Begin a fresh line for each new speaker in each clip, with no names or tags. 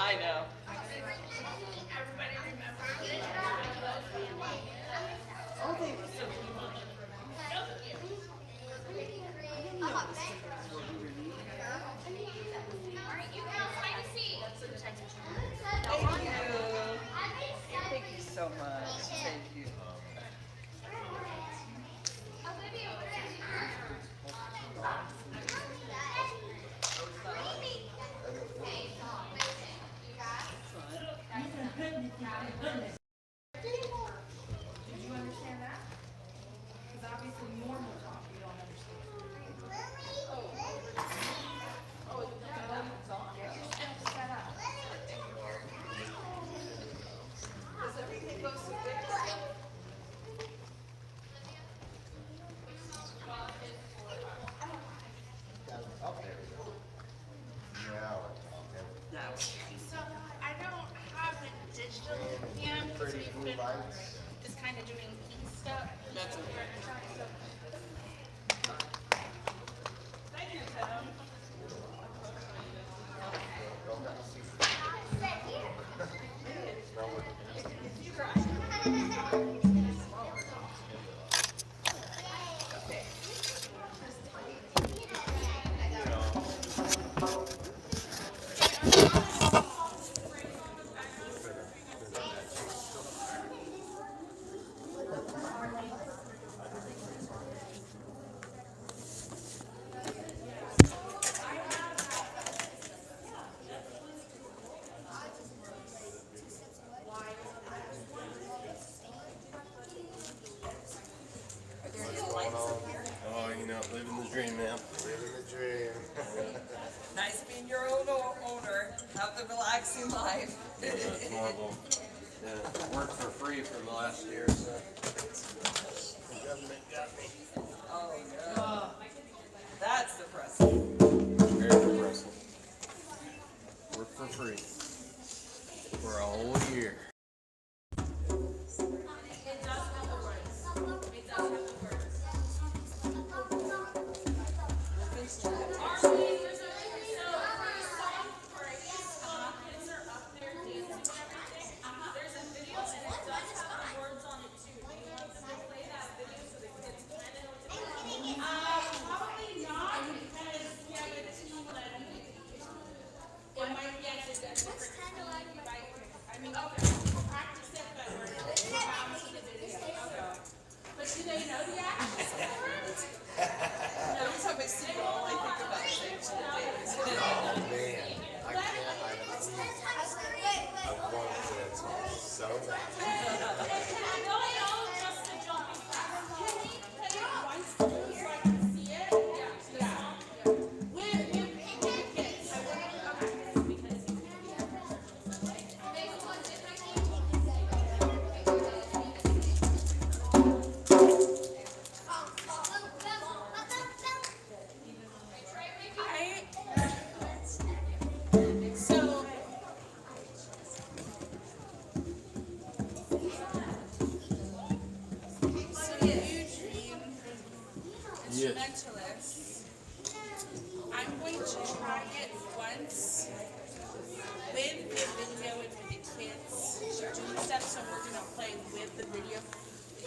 I know. Oh, they were so Thank you. Thank you so much. Thank you.
So I don't have a digital cam because we've been just kind of doing key stuff.
That's okay. Thank you, Tim.
Oh, living the dream, man.
Living the dream.
Nice being your own owner. Have the relaxing life.
It's horrible. Yeah, worked for free for the last year, so. The government got me.
Oh, no. That's depressing.
Very depressing. Work for free. For a whole year.
But do they know the actual words?
Every time I see you, all I think about is ancient days.
Oh man, I can't. I want to so bad.
I know just the jumping fast. Can we put it once so I can see it? Yeah. With kids. So Eugene,
Yes.
instrumentalists. I'm going to try it once with the video and with the kids doing stuff, so we're going to play with the video.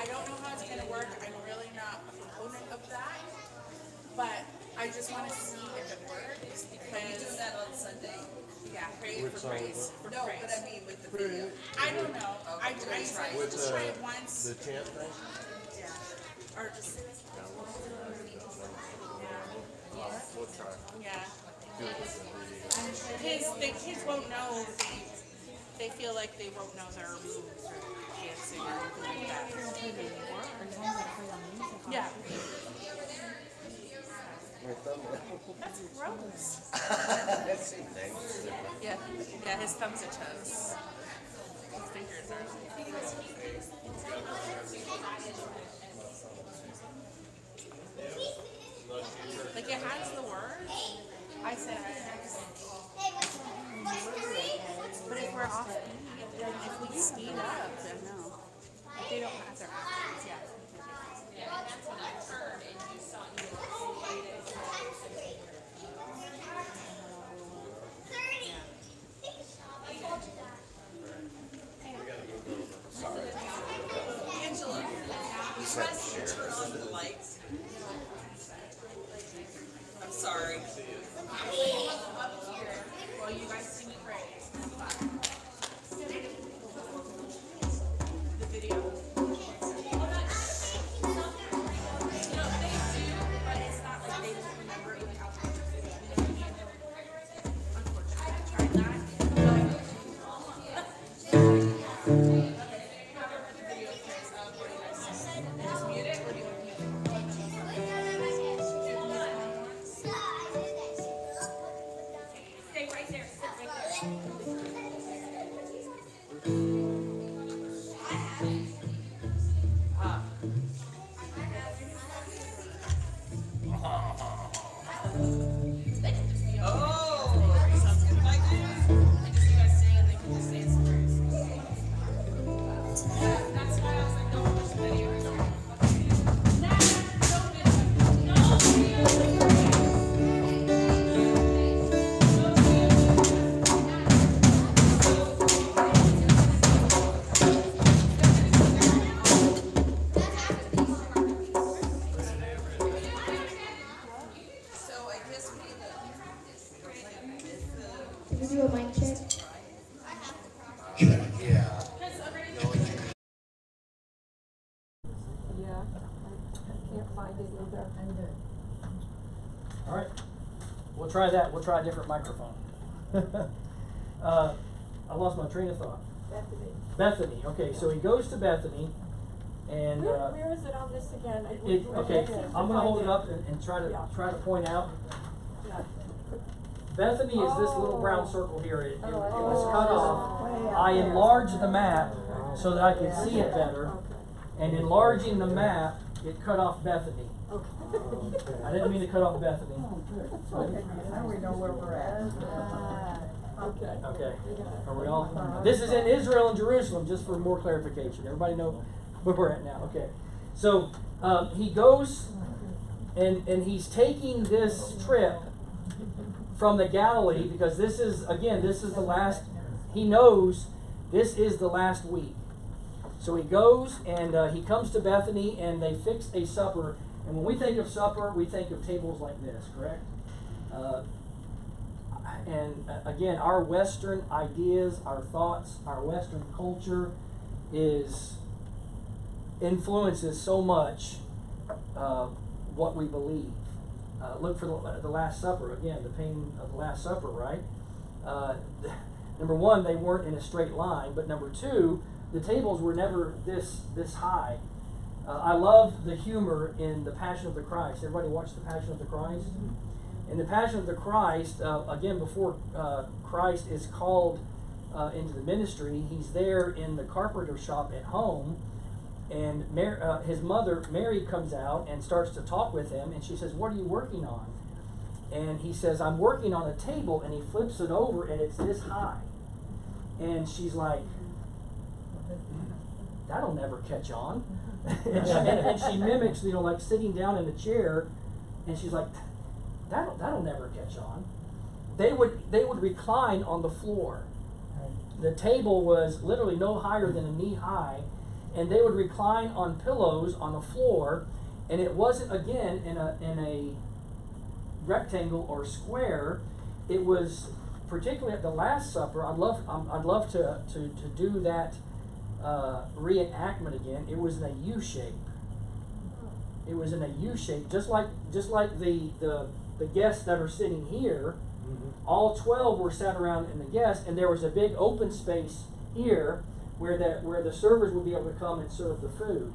I don't know how it's going to work. I'm really not a proponent of that, but I just want to see if it works
We do
because,
that on Sunday.
yeah, praise
Which
for
song?
praise. For
No,
praise.
but I mean with the video.
I don't know. I
Okay,
just
try it.
With
just try it once.
the chant thing?
Or just,
We'll try.
yeah.
Do it with the video.
Because the kids won't know, they feel like they won't know their moves or dancing or anything like that. Yeah.
My thumbnail.
That's gross.
That's the thing.
Yeah. Yeah, his thumbs are toes. His fingers are. Like it has the word. I said, but if we're off beat, then if we speed up, then no. If they don't have their actions, yeah. you guys see me pray. The video. You know, they do, but it's not like they don't remember even how to do it. You know what I mean? Unfortunately, I tried that. Just mute it, or do you want to stay right there? Sit right there. They can just be over something like that. And just you guys sing and they can just say some words. That's why I was like, don't watch the video. Nah, so I guess we need
Can you do a mic check?
Yeah.
Yeah, I can't find it either.
All right, we'll try that. We'll try a different microphone. I lost my train of thought. Bethany. Okay, so he goes to Bethany, and
Where is it on this again?
okay, I'm gonna hold it up and try to point out. Bethany is this little brown circle here. It was cut off. I enlarged the map so that I could see it better, and enlarging the map, it cut off Bethany. I didn't mean to cut off Bethany.
Now we know where we're at. Okay.
Okay, are we all? This is in Israel and Jerusalem, just for more clarification. Everybody know where we're at now? Okay. So he goes and he's taking this trip from the Galilee because this is the last, he knows this is the last week. So he goes and he comes to Bethany and they fix a supper. And when we think of supper, we think of tables like this, correct? Again, our Western ideas, our thoughts, our Western culture influences so much what we believe. Look for the Last Supper again, the pain of the Last Supper, right? Number one, they weren't in a straight line, but number two, the tables were never this high. I love the humor in the Passion of the Christ. Everybody watch the Passion of the Christ? In the Passion of the Christ, again, before Christ is called into the ministry, he's there in the carpenter shop at home, and his mother, Mary, comes out and starts to talk with him, and she says, "What are you working on?" And he says, "I'm working on a table," and he flips it over, and it's this high. And she's like, "That'll never catch on." and she mimics, like sitting down in a chair, and she's like, That'll never catch on. They would recline on the floor. The table was literally no higher than a knee high, and they would recline on pillows on the floor, and it wasn't again in a rectangle or square. It was particularly at the Last Supper. I'd love to do that reenactment again. It was in a U shape. It was in a U shape, just like the guests that are sitting here. All 12 were sat around in the guests, and there was a big open space here where the servers would be able to come and serve the food.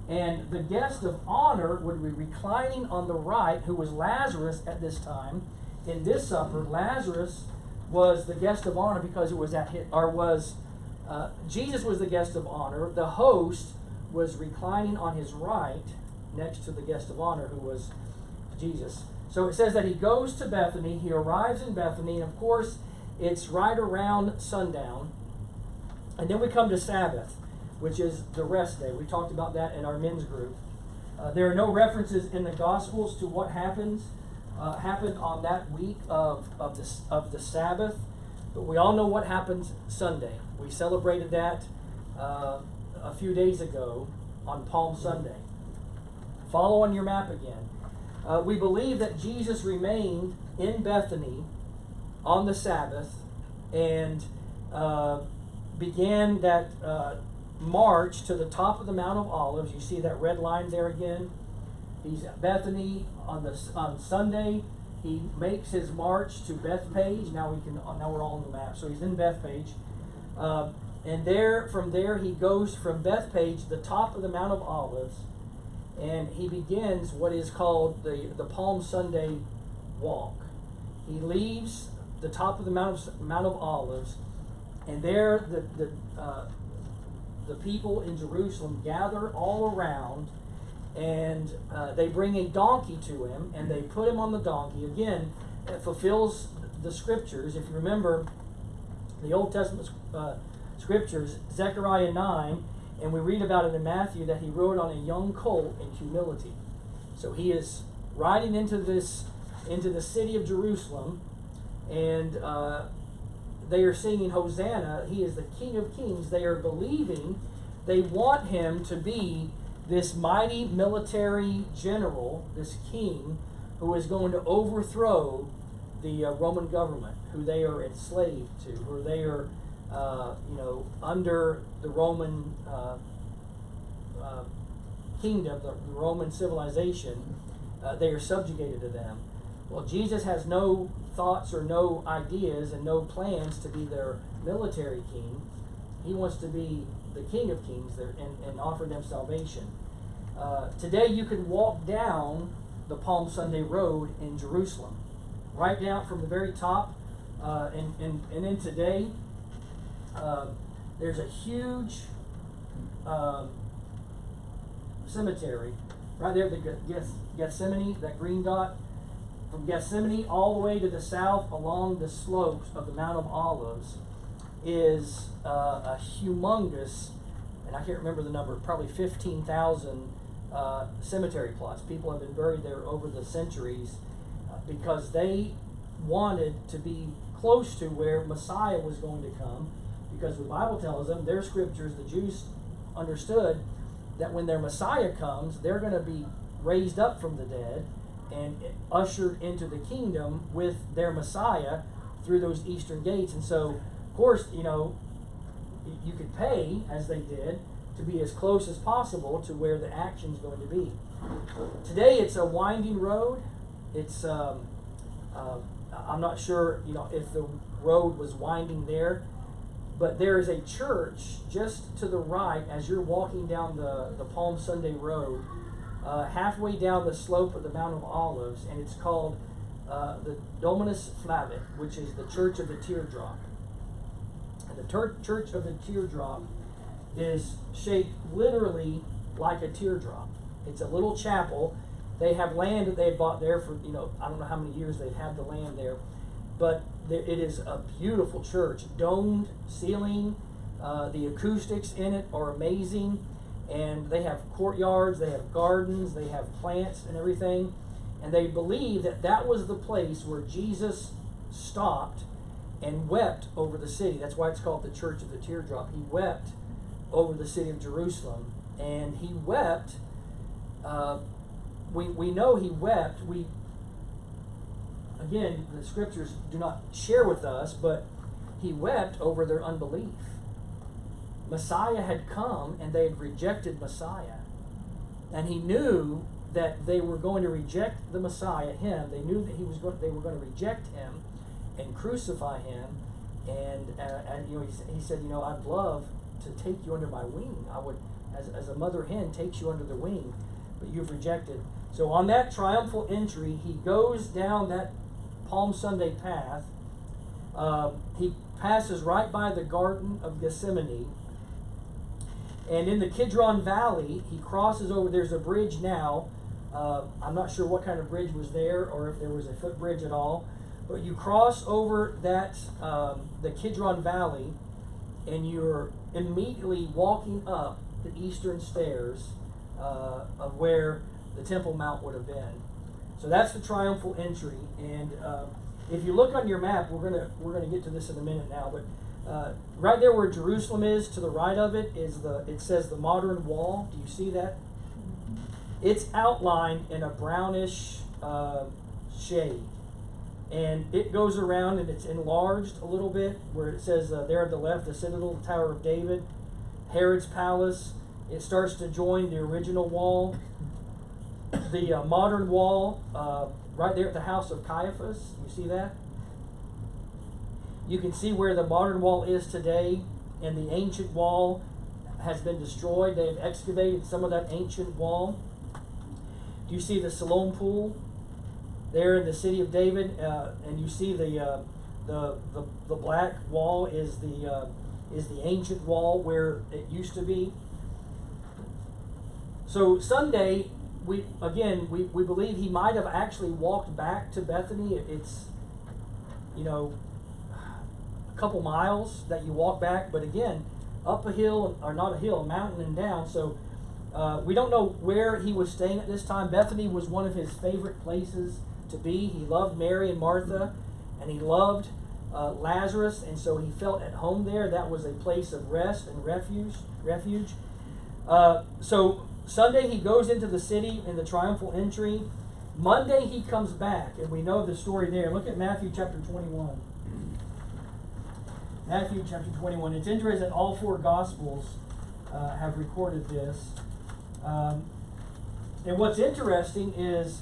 And the guest of honor would be reclining on the right, who was Lazarus at this time. In this supper, Lazarus was the guest of honor because it was Jesus was the guest of honor. The host was reclining on his right next to the guest of honor, who was Jesus. So it says that he goes to Bethany, he arrives in Bethany, and of course it's right around sundown. And then we come to Sabbath, which is the rest day. We talked about that in our men's group. There are no references in the Gospels to what happened on that week of the Sabbath, but we all know what happened Sunday. We celebrated that a few days ago on Palm Sunday. Follow on your map again. We believe that Jesus remained in Bethany on the Sabbath and began that march to the top of the Mount of Olives. You see that red line there again? He's at Bethany on Sunday. He makes his march to Bethpage. Now we're all on the map. So he's in Bethpage, and from there he goes from Bethpage to the top of the Mount of Olives, and he begins what is called the Palm Sunday walk. He leaves the top of the Mount of Olives, and there the people in Jerusalem gather all around, and they bring a donkey to him, and they put him on the donkey. Again, it fulfills the scriptures. If you remember the Old Testament scriptures, Zechariah 9, and we read about it in Matthew, that he rode on a young colt in humility. So he is riding into the city of Jerusalem, and they are singing Hosanna. He is the King of Kings. They are believing, they want him to be this mighty military general, this king, who is going to overthrow the Roman government, who they are enslaved to, who they are, under the Roman kingdom, the Roman civilization. They are subjugated to them. Well, Jesus has no thoughts or no ideas and no plans to be their military king. He wants to be the King of Kings and offer them salvation. Today you can walk down the Palm Sunday Road in Jerusalem, right down from the very top, and in today there's a huge cemetery right there, the Gethsemane, that green dot. From Gethsemane all the way to the south along the slopes of the Mount of Olives is a humongous, and I can't remember the number, probably 15,000 cemetery plots. People have been buried there over the centuries because they wanted to be close to where Messiah was going to come, because the Bible tells them, their scriptures, the Jews understood that when their Messiah comes, they're going to be raised up from the dead and ushered into the kingdom with their Messiah through those eastern gates. And so, of course, you could pay, as they did, to be as close as possible to where the action's going to be. Today it's a winding road. It's I'm not sure if the road was winding there, but there is a church just to the right as you're walking down the Palm Sunday Road, halfway down the slope of the Mount of Olives, and it's called the Dominus Flavit, which is the Church of the Teardrop. And the Church of the Teardrop is shaped literally like a teardrop. It's a little chapel. They have land that they had bought there for, I don't know how many years they've had the land there, but it is a beautiful church, domed ceiling. The acoustics in it are amazing, and they have courtyards, they have gardens, they have plants and everything, and they believe that was the place where Jesus stopped and wept over the city. That's why it's called the Church of the Teardrop. He wept over the city of Jerusalem, and he wept. We know he wept. Again, the scriptures do not share with us, but he wept over their unbelief. Messiah had come, and they had rejected Messiah. And he knew that they were going to reject the Messiah, him. They knew that they were going to reject him and crucify him. And he said, I'd love to take you under my wing. I would, as a mother hen takes you under the wing, but you've rejected. So on that triumphal entry, he goes down that Palm Sunday path. He passes right by the Garden of Gethsemane. And in the Kidron Valley, he crosses over. There's a bridge now. I'm not sure what kind of bridge was there, or if there was a footbridge at all. But you cross over that the Kidron Valley, and you're immediately walking up the eastern stairs of where the Temple Mount would have been. So that's the triumphal entry. And if you look on your map, we're gonna get to this in a minute now, but right there where Jerusalem is, to the right of it it says the Modern Wall. Do you see that? It's outlined in a brownish shade. And it goes around and it's enlarged a little bit, where it says there at the left, the Citadel, the Tower of David, Herod's Palace. It starts to join the original wall. The modern wall, right there at the house of Caiaphas. You see that? You can see where the modern wall is today, and the ancient wall has been destroyed. They have excavated some of that ancient wall. Do you see the Siloam pool there in the city of David? And you see the black wall is the ancient wall where it used to be. So Sunday, we believe he might have actually walked back to Bethany. It's, a couple miles that you walk back, but again, up a hill, or not a hill, a mountain and down. So we don't know where he was staying at this time. Bethany was one of his favorite places to be. He loved Mary and Martha, and he loved Lazarus, and so he felt at home there. That was a place of rest and refuge. So Sunday he goes into the city in the triumphal entry. Monday he comes back, and we know the story there. Look at Matthew chapter 21. Matthew chapter 21. It's interesting that all four Gospels have recorded this. And what's interesting is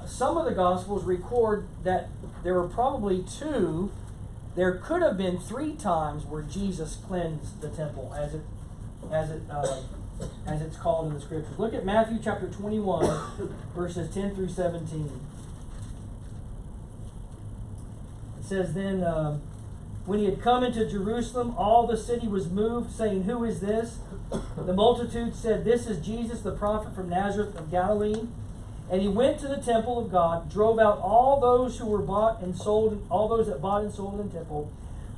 some of the Gospels record that there were probably two. There could have been 3 times where Jesus cleansed the temple, as it's called in the Scriptures. Look at Matthew chapter 21, verses 10 through 17. It says, then, when he had come into Jerusalem, all the city was moved, saying, who is this? The multitude said, this is Jesus, the prophet from Nazareth of Galilee. And he went to the temple of God, drove out all those who were bought and sold, all those that bought and sold in the temple,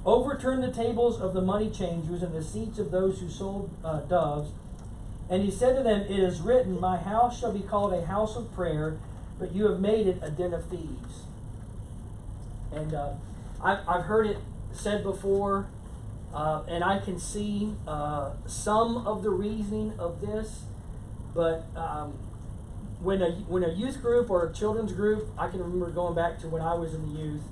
overturned the tables of the money changers and the seats of those who sold doves. And he said to them, it is written, my house shall be called a house of prayer, but you have made it a den of thieves. And I've heard it said before, and I can see some of the reasoning of this, but when a youth group or a children's group, I can remember going back to when I was in the youth,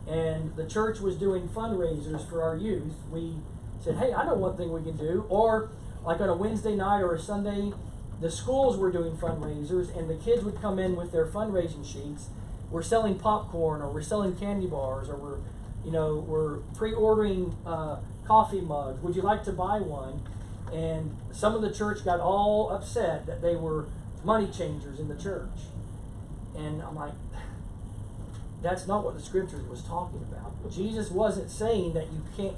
and the church was doing fundraisers for our youth. We said, hey, I know one thing we can do. Or like on a Wednesday night or a Sunday, the schools were doing fundraisers, and the kids would come in with their fundraising sheets. We're selling popcorn, or we're selling candy bars, or we're pre-ordering coffee mugs. Would you like to buy one? And some of the church got all upset that they were money changers in the church. And I'm like, that's not what the Scriptures was talking about. Jesus wasn't saying that you can't,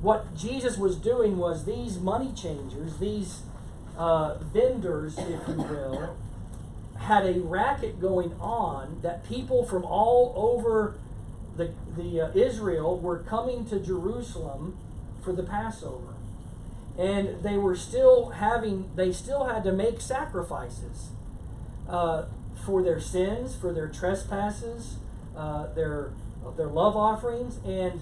what Jesus was doing was these money changers, these vendors, if you will, had a racket going on that people from all over the Israel were coming to Jerusalem for the Passover. And they still had to make sacrifices for their sins, for their trespasses, their love offerings. And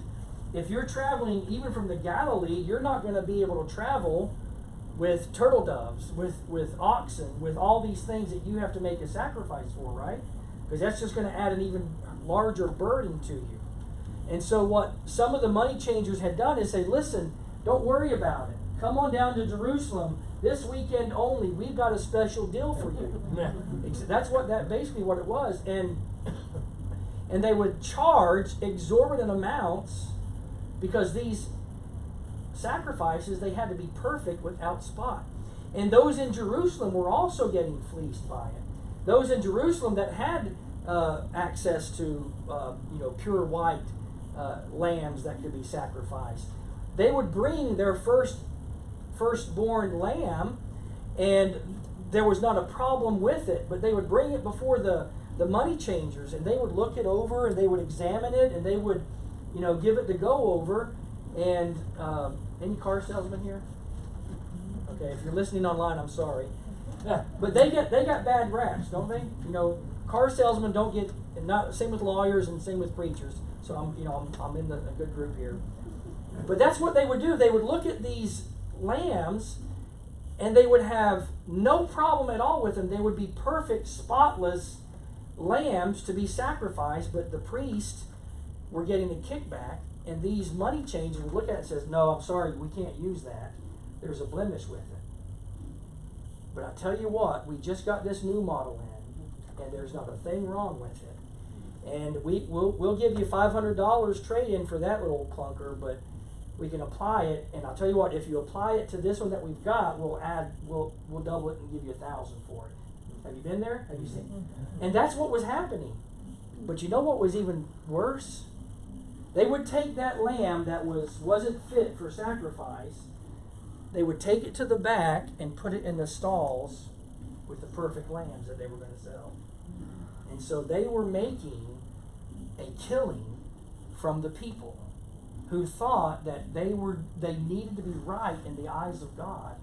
if you're traveling even from the Galilee, you're not going to be able to travel with turtle doves, with oxen, with all these things that you have to make a sacrifice for, right? Because that's just going to add an even larger burden to you. And so what some of the money changers had done is say, listen, don't worry about it. Come on down to Jerusalem this weekend only. We've got a special deal for you. That's basically what it was. And they would charge exorbitant amounts because these sacrifices, they had to be perfect without spot. And those in Jerusalem were also getting fleeced by it. Those in Jerusalem that had access to pure white lambs that could be sacrificed, they would bring their firstborn lamb, and there was not a problem with it, but they would bring it before the money changers, and they would look it over, and they would examine it, and they would give it the go over. And any car salesman here? Okay, if you're listening online, I'm sorry. But they got bad raps, don't they? Car salesmen don't get, same with lawyers and same with preachers. So I'm in a good group here. But that's what they would do. They would look at these lambs, and they would have no problem at all with them. They would be perfect, spotless, lambs to be sacrificed, but the priests were getting a kickback, and these money changers would look at it and says, no, I'm sorry, we can't use that. There's a blemish with it. But I tell you what, we just got this new model in, and there's not a thing wrong with it. And we'll give you $500 trade-in for that little clunker, but we can apply it. And I'll tell you what, if you apply it to this one that we've got, we'll double it and give you $1,000 for it. Have you been there? Have you seen? And that's what was happening. But you know what was even worse? They would take that lamb that wasn't fit for sacrifice. They would take it to the back and put it in the stalls with the perfect lambs that they were going to sell. And so they were making a killing from the people who thought that they needed to be right in the eyes of God.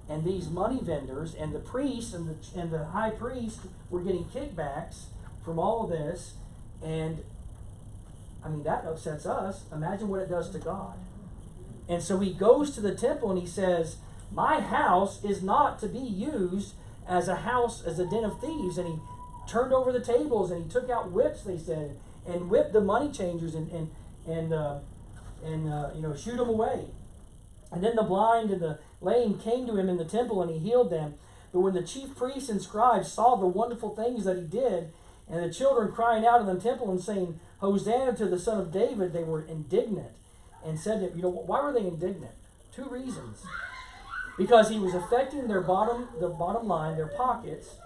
And these money vendors and the priests and the high priest were getting kickbacks from all of this. And I mean, that upsets us. Imagine what it does to God. And so he goes to the temple and he says, my house is not to be used as a house, as a den of thieves. And he turned over the tables and he took out whips, they said, and whipped the money changers and shoot them away. And then the blind and the lame came to him in the temple and he healed them. But when the chief priests and scribes saw the wonderful things that he did, and the children crying out in the temple and saying, Hosanna to the Son of David, they were indignant and said to him, why were they indignant? 2 reasons. Because he was affecting their bottom line, their pockets,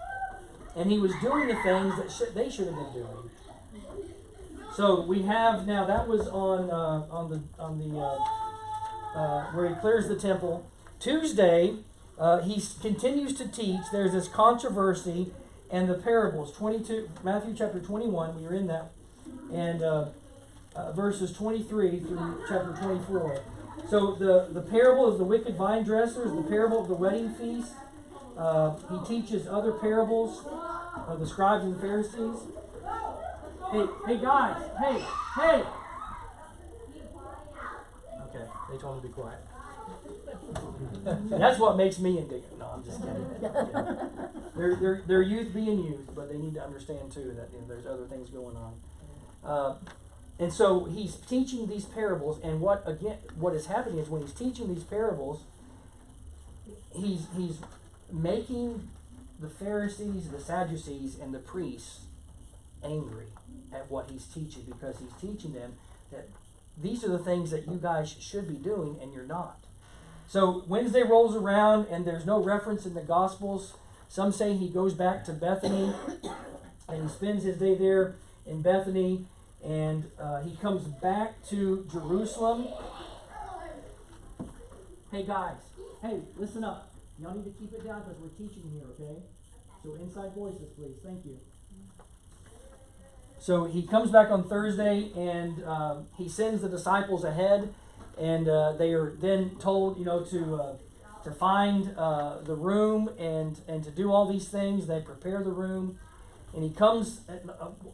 and he was doing the things that they should have been doing. So we have now, that was on where he clears the temple. Tuesday, he continues to teach. There's this controversy and the parables. Matthew chapter 21, we were in that, and verses 23 through chapter 24. So the parable of the wicked vine dressers, the parable of the wedding feast. He teaches other parables of the scribes and the Pharisees. Hey guys, hey! Okay, they told me to be quiet. That's what makes me indignant. No, I'm just kidding. They're youth being youth, but they need to understand too that there's other things going on. And so he's teaching these parables, and what is happening is when he's teaching these parables, he's making the Pharisees, the Sadducees, and the priests angry at what he's teaching, because he's teaching them that these are the things that you guys should be doing and you're not. So Wednesday rolls around and there's no reference in the Gospels. Some say he goes back to Bethany and he spends his day there in Bethany, and he comes back to Jerusalem. Hey guys, hey, listen up. Y'all need to keep it down because we're teaching here, okay? So inside voices, please. Thank you. So he comes back on Thursday, and he sends the disciples ahead, and they are then told, to find the room and to do all these things. They prepare the room, and he comes.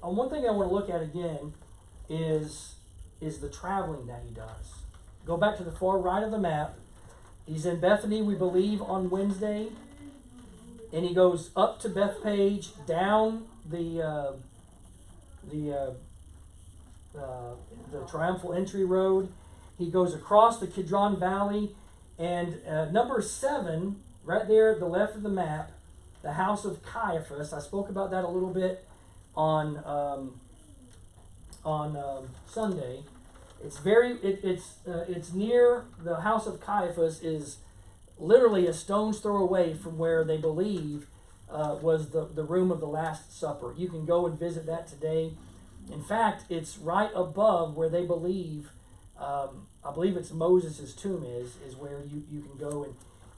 One thing I want to look at again is the traveling that he does. Go back to the far right of the map. He's in Bethany, we believe, on Wednesday, and he goes up to Bethpage, down the Triumphal Entry Road. He goes across the Kidron Valley, and number 7, right there at the left of the map, the house of Caiaphas. I spoke about that a little bit on Sunday. It's near the house of Caiaphas. Is literally a stone's throw away from where they believe was the room of the Last Supper. You can go and visit that today. In fact, it's right above where they believe, I believe it's Moses' tomb is where you can go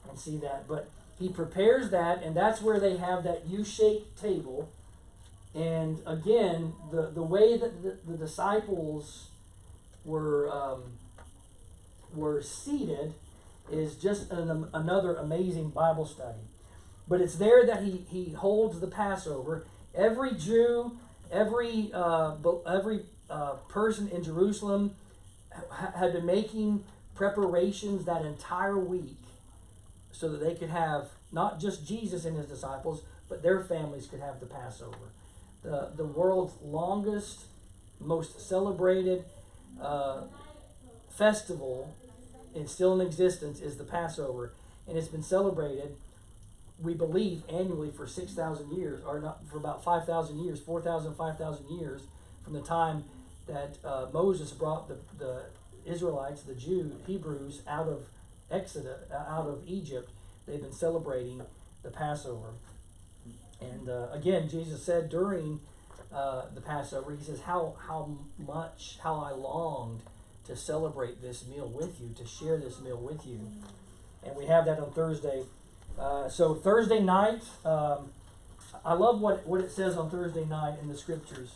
and see that. But he prepares that, and that's where they have that U-shaped table. And again, the way that the disciples were seated is just another amazing Bible study. But it's there that he holds the Passover. Every Jew, every person in Jerusalem had been making preparations that entire week so that they could have not just Jesus and his disciples, but their families could have the Passover. the world's longest, most celebrated festival, and still in existence, is the Passover. And it's been celebrated, we believe, annually for 6,000 years, or not, for about 5,000 years, 4,000, 5,000 years, from the time that Moses brought the Israelites, the Hebrews, out of Exodus, out of Egypt. They've been celebrating the Passover. And again, Jesus said during the Passover, he says, how I longed to celebrate this meal with you, to share this meal with you. And we have that on Thursday. So Thursday night, I love what it says on Thursday night in the scriptures.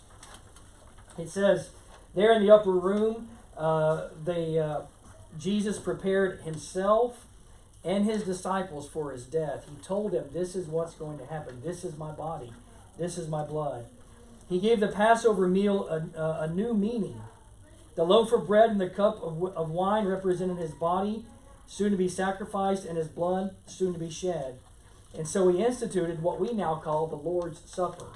It says, there in the upper room, Jesus prepared himself and his disciples for his death. He told them, this is what's going to happen. This is my body. This is my blood. He gave the Passover meal a new meaning. The loaf of bread and the cup of wine represented his body, soon to be sacrificed, and his blood, soon to be shed. And so he instituted what we now call the Lord's Supper.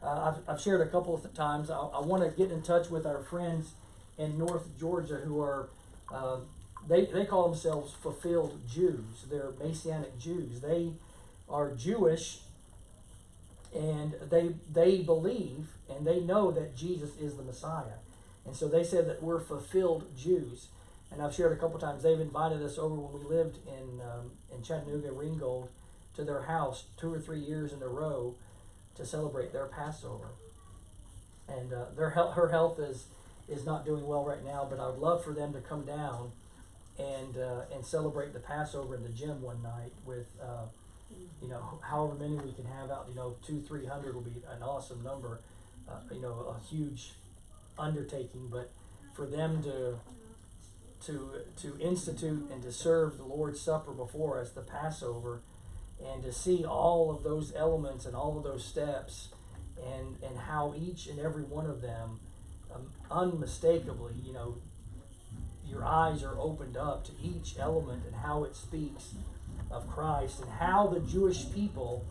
I've shared a couple of times. I want to get in touch with our friends in North Georgia who are, they call themselves fulfilled Jews. They're Messianic Jews. They are Jewish, and they believe and they know that Jesus is the Messiah. And so they said that we're fulfilled Jews. And I've shared a couple times, they've invited us over when we lived in Chattanooga, Ringgold, to their house 2 or 3 years in a row to celebrate their Passover. And her health is not doing well right now, but I would love for them to come down and celebrate the Passover in the gym one night with however many we can have out. 200-300 will be an awesome number. A huge undertaking, but for them to institute and to serve the Lord's Supper before us, the Passover, and to see all of those elements and all of those steps, and how each and every one of them, unmistakably, your eyes are opened up to each element and how it speaks of Christ, and how the Jewish people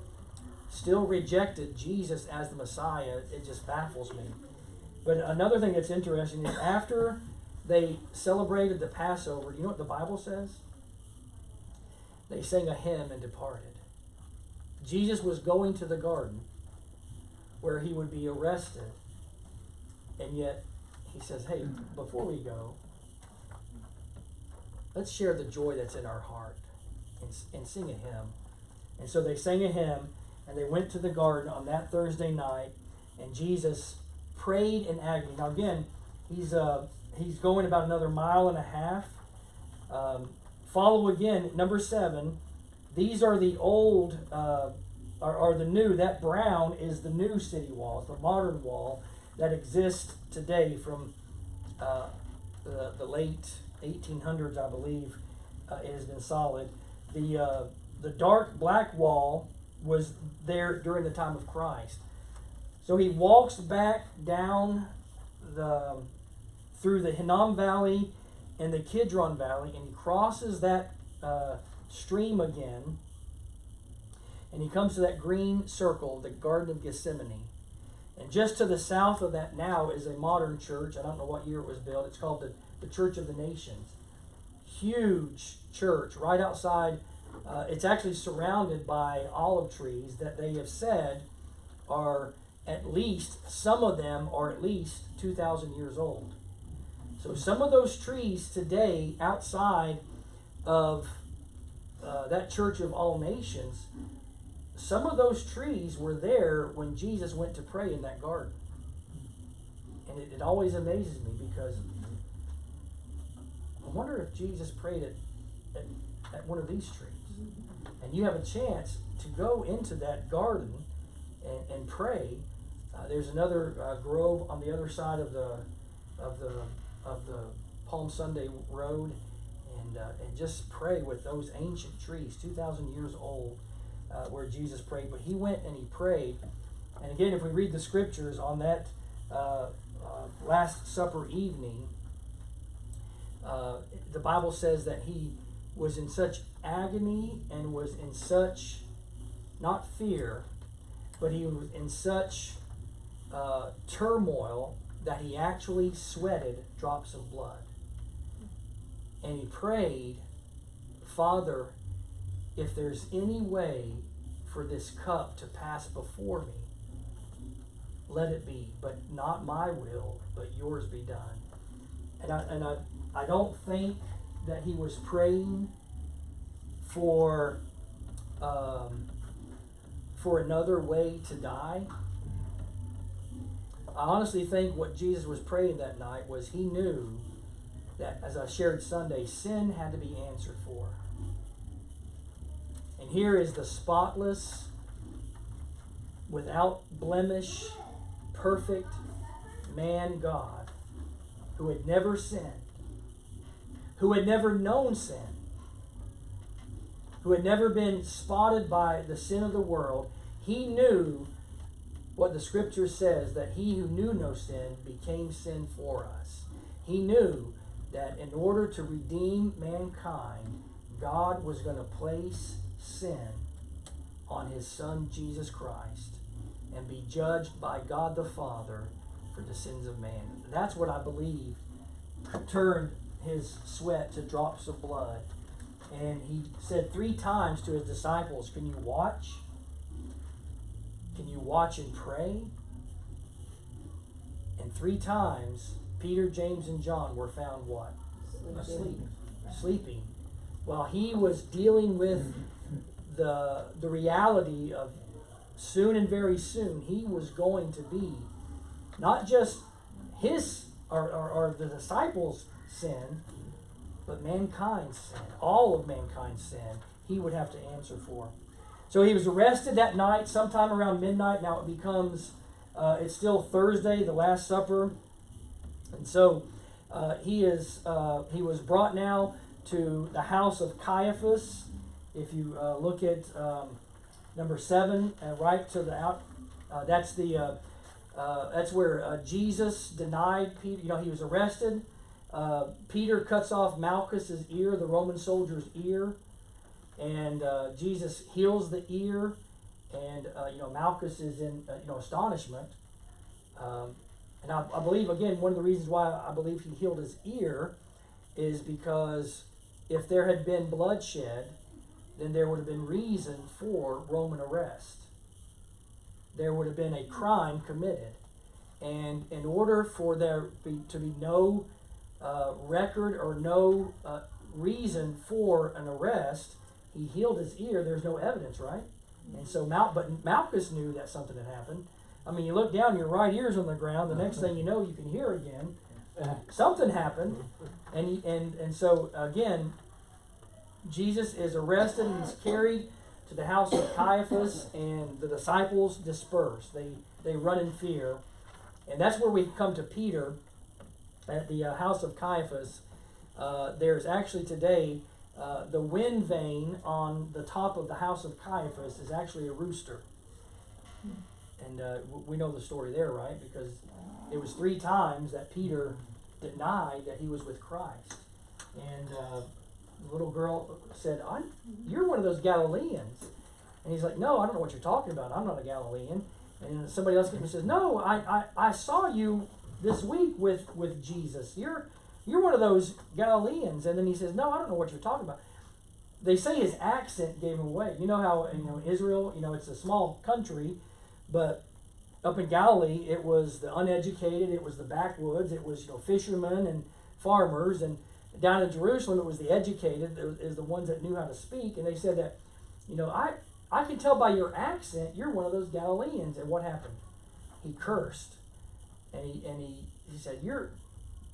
still rejected Jesus as the Messiah. It just baffles me. But another thing that's interesting is after they celebrated the Passover, you know what the Bible says? They sang a hymn and departed. Jesus was going to the garden where he would be arrested, and yet he says, hey, before we go, let's share the joy that's in our heart and sing a hymn. And so they sang a hymn, and they went to the garden on that Thursday night, and Jesus prayed in agony. Now again, he's going about another 1.5 miles. Follow again, number 7. These are the old, are the new. That brown is the new city wall, the modern wall that exists today from the late 1800s, I believe. It has been solid. The dark black wall was there during the time of Christ. So he walks back down through the Hinnom Valley and the Kidron Valley, and he crosses that stream again, and he comes to that green circle, the Garden of Gethsemane. And just to the south of that now is a modern church. I don't know what year it was built. It's called the Church of the Nations. Huge church right outside. It's actually surrounded by olive trees that they have said are at least, some of them are at least 2,000 years old. So some of those trees today outside of that Church of All Nations, some of those trees were there when Jesus went to pray in that garden. And it always amazes me, because I wonder if Jesus prayed at one of these trees. And you have a chance to go into that garden and pray. There's another grove on the other side of the Palm Sunday Road, and just pray with those ancient trees, 2,000 years old, where Jesus prayed. But he went and he prayed. And again, if we read the scriptures on that Last Supper evening, the Bible says that he was in such agony and was in such, not fear, but he was in such turmoil that he actually sweated drops of blood. And he prayed, Father, if there's any way for this cup to pass before me, let it be, but not my will, but yours be done. And I don't think that he was praying for another way to die. I honestly think what Jesus was praying that night was he knew that, as I shared Sunday, sin had to be answered for. And here is the spotless, without blemish, perfect man God, who had never sinned, who had never known sin, who had never been spotted by the sin of the world. He knew what the scripture says, that he who knew no sin became sin for us. He knew that in order to redeem mankind, God was going to place sin on his Son Jesus Christ and be judged by God the Father for the sins of man. That's what I believe turned his sweat to drops of blood. And he said 3 times to his disciples, can you watch? Can you watch and pray? And 3 times, Peter, James, and John were found what? Asleep. Sleeping. While he was dealing with the reality of soon and very soon, he was going to be not just his or the disciples' sin, but mankind's sin. All of mankind's sin, he would have to answer for. So he was arrested that night, sometime around midnight. Now it becomes, it's still Thursday, the Last Supper. And so he was brought now to the house of Caiaphas. If you look at number 7, right to the out, that's where Jesus denied Peter. You know, he was arrested. Peter cuts off Malchus's ear, the Roman soldier's ear, and Jesus heals the ear, and Malchus is in astonishment. And I believe, again, one of the reasons why I believe he healed his ear is because if there had been bloodshed, then there would have been reason for Roman arrest. There would have been a crime committed. And in order for there to be no record or no reason for an arrest, he healed his ear. There's no evidence, right? And so but Malchus knew that something had happened. I mean, you look down, your right ear's on the ground. The next thing you know, you can hear again. Something happened, and so again, Jesus is arrested and he's carried to the house of Caiaphas, and the disciples disperse. They run in fear, and that's where we come to Peter at the house of Caiaphas. There's actually today the wind vane on the top of the house of Caiaphas is actually a rooster. And we know the story there, right? Because it was 3 times that Peter denied that he was with Christ. And the little girl said, you're one of those Galileans. And he's like, no, I don't know what you're talking about. I'm not a Galilean. And somebody else came and says, no, I saw you this week with Jesus. You're one of those Galileans. And then he says, no, I don't know what you're talking about. They say his accent gave him away. You know how Israel, it's a small country, but up in Galilee, it was the uneducated, it was the backwoods, it was fishermen and farmers, and down in Jerusalem, it was the educated, it was the ones that knew how to speak. And they said that, I can tell by your accent you're one of those Galileans. And what happened? He cursed, and he said, you're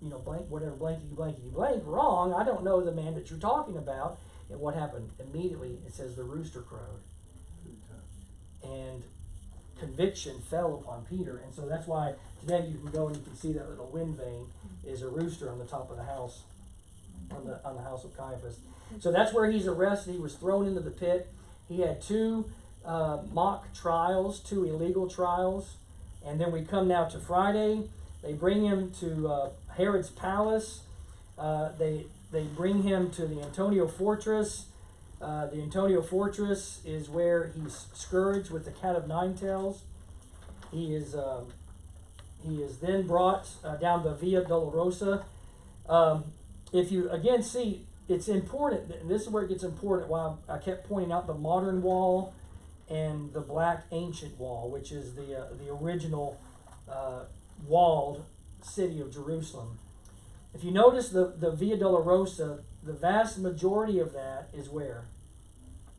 blank, whatever, blankety, blankety, blank, wrong. I don't know the man that you're talking about. And what happened? Immediately, it says the rooster crowed. And conviction fell upon Peter. And so that's why today you can go and you can see that little wind vane is a rooster on the top of the house, on the house of Caiaphas. So that's where he's arrested. He was thrown into the pit. He had 2 mock trials, 2 illegal trials. And then we come now to Friday. They bring him to Herod's palace. They bring him to the Antonia Fortress. The Antonia Fortress is where he's scourged with the cat of 9 tails. He is he is then brought down the Via Dolorosa. If you again see, it's important, and this is where it gets important, why I kept pointing out the modern wall and the black ancient wall, which is the original walled city of Jerusalem. If you notice the Via Dolorosa, the vast majority of that is where?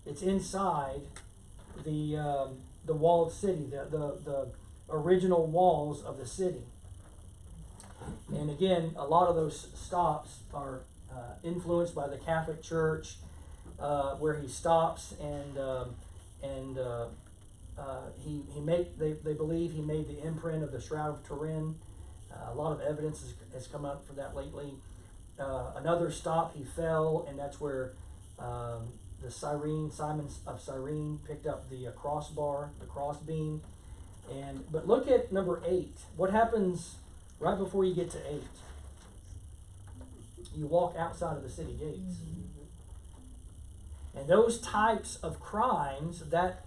It's inside the walled city, the original walls of the city. And again, a lot of those stops are influenced by the Catholic Church, where he stops and they believe he made the imprint of the Shroud of Turin. A lot of evidence has come up for that lately. Another stop, he fell, and that's where Simon of Cyrene picked up the crossbar, the crossbeam. But look at number 8. What happens right before you get to 8? You walk outside of the city gates. And those types of crimes, that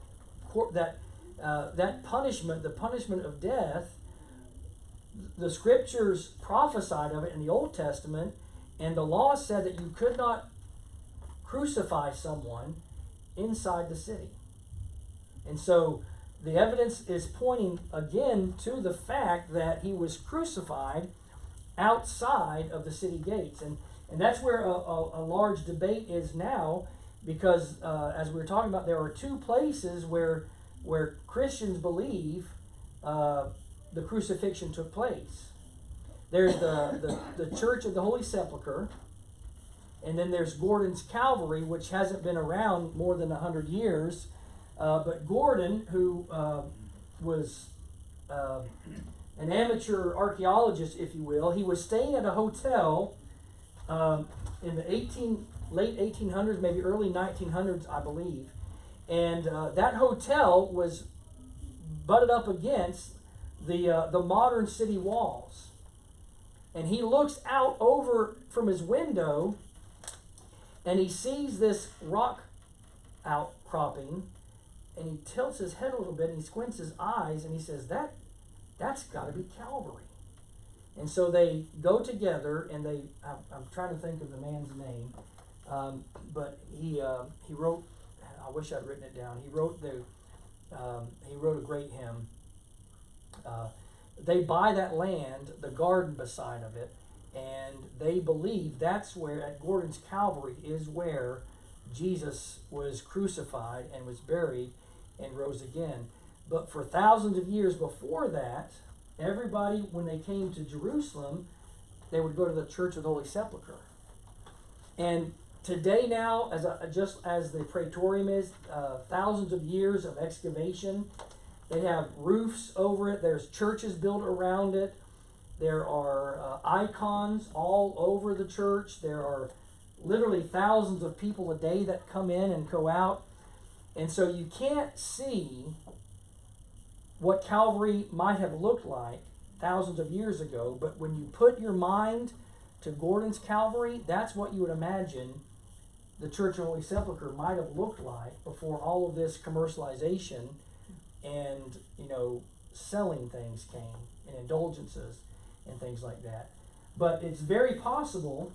punishment, the punishment of death, the scriptures prophesied of it in the Old Testament, and the law said that you could not crucify someone inside the city. And so the evidence is pointing again to the fact that he was crucified outside of the city gates. And that's where a large debate is now, because as we were talking about, there are 2 places where Christians believe the crucifixion took place. There's the Church of the Holy Sepulchre, and then there's Gordon's Calvary, which hasn't been around more than 100 years. But Gordon, who was an amateur archaeologist, if you will, he was staying at a hotel in the late 1800s, maybe early 1900s, I believe. And that hotel was butted up against the modern city walls. And he looks out over from his window, and he sees this rock outcropping, and he tilts his head a little bit, and he squints his eyes, and he says, that's got to be Calvary. And so they go together, and I'm trying to think of the man's name, but he wrote, I wish I'd written it down. He wrote a great hymn. They buy that land, the garden beside of it, and they believe that's where, at Gordon's Calvary, is where Jesus was crucified and was buried and rose again. But for thousands of years before that, everybody, when they came to Jerusalem, they would go to the Church of the Holy Sepulchre. And today now, just as the Praetorium is, thousands of years of excavation, they have roofs over it. There's churches built around it. There are icons all over the church. There are literally thousands of people a day that come in and go out. And so you can't see what Calvary might have looked like thousands of years ago, but when you put your mind to Gordon's Calvary, that's what you would imagine the Church of Holy Sepulchre might have looked like before all of this commercialization and, selling things came, and indulgences and things like that. But it's very possible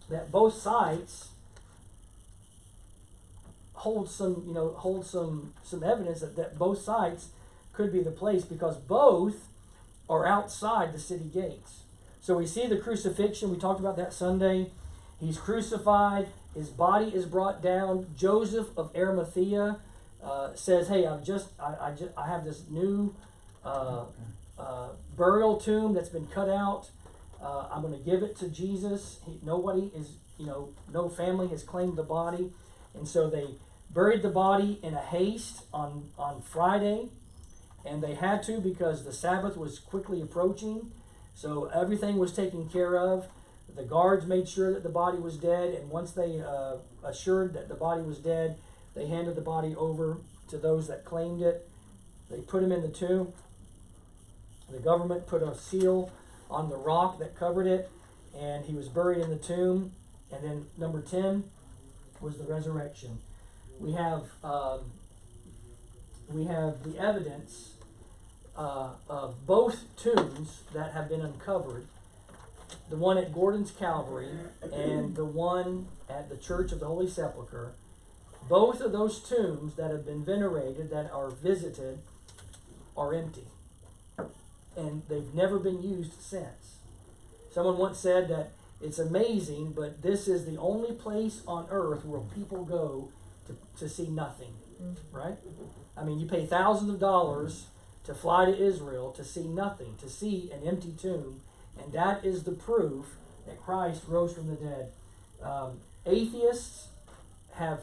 that both sites hold some evidence that both sites could be the place, because both are outside the city gates. So we see the crucifixion. We talked about that Sunday. He's crucified. His body is brought down. Joseph of Arimathea says, "Hey, I have this new burial tomb that's been cut out. I'm going to give it to Jesus. No family has claimed the body, and so they buried the body in a haste on Friday, and they had to because the Sabbath was quickly approaching. So everything was taken care of. The guards made sure that the body was dead, and once they assured that the body was dead, they handed the body over to those that claimed it. They put him in the tomb. The government put a seal on the rock that covered it, and he was buried in the tomb. And then number 10 was the resurrection. We have the evidence of both tombs that have been uncovered, the one at Gordon's Calvary and the one at the Church of the Holy Sepulchre, both of those tombs that have been venerated, that are visited, are empty. And they've never been used since. Someone once said that it's amazing, but this is the only place on earth where people go to see nothing, right? I mean, you pay thousands of dollars to fly to Israel to see nothing, to see an empty tomb, and that is the proof that Christ rose from the dead. Atheists have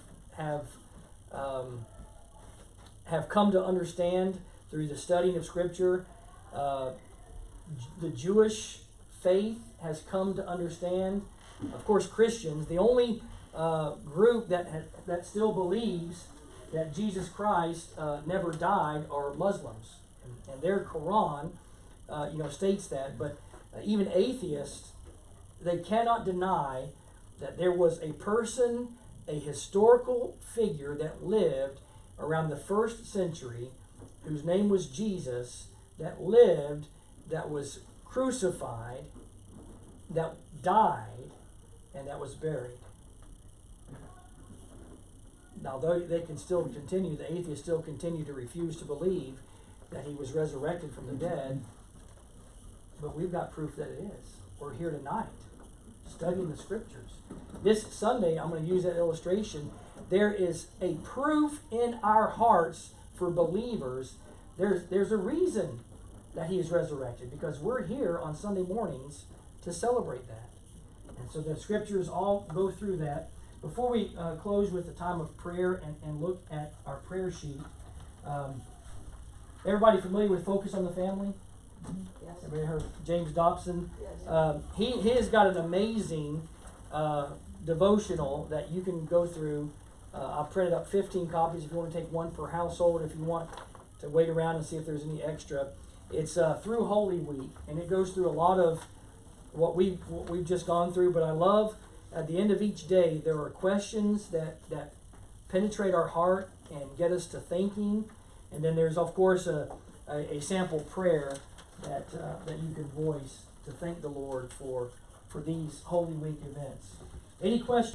come to understand through the studying of Scripture. The Jewish faith has come to understand. Of course, Christians, the only group that still believes that Jesus Christ never died are Muslims, and their Quran, states that. But even atheists, they cannot deny that there was a person, a historical figure that lived around the 1st century, whose name was Jesus, that lived, that was crucified, that died, and that was buried. Now, though they can still continue, the atheists still continue to refuse to believe that he was resurrected from the dead, but we've got proof that it is. We're here tonight studying the Scriptures. This Sunday, I'm going to use that illustration. There is a proof in our hearts for believers. There's a reason that he is resurrected, because we're here on Sunday mornings to celebrate that. And so the Scriptures all go through that. Before we close with the time of prayer and look at our prayer sheet, everybody familiar with Focus on the Family?
Yes.
Everybody heard James Dobson?
Yes.
He has got an amazing devotional that you can go through. I've printed up 15 copies if you want to take one per household, if you want to wait around and see if there's any extra. It's through Holy Week, and it goes through a lot of what we've just gone through. But I love, at the end of each day, there are questions that penetrate our heart and get us to thinking. And then there's, of course, a sample prayer that you can voice to thank the Lord for these Holy Week events. Any questions?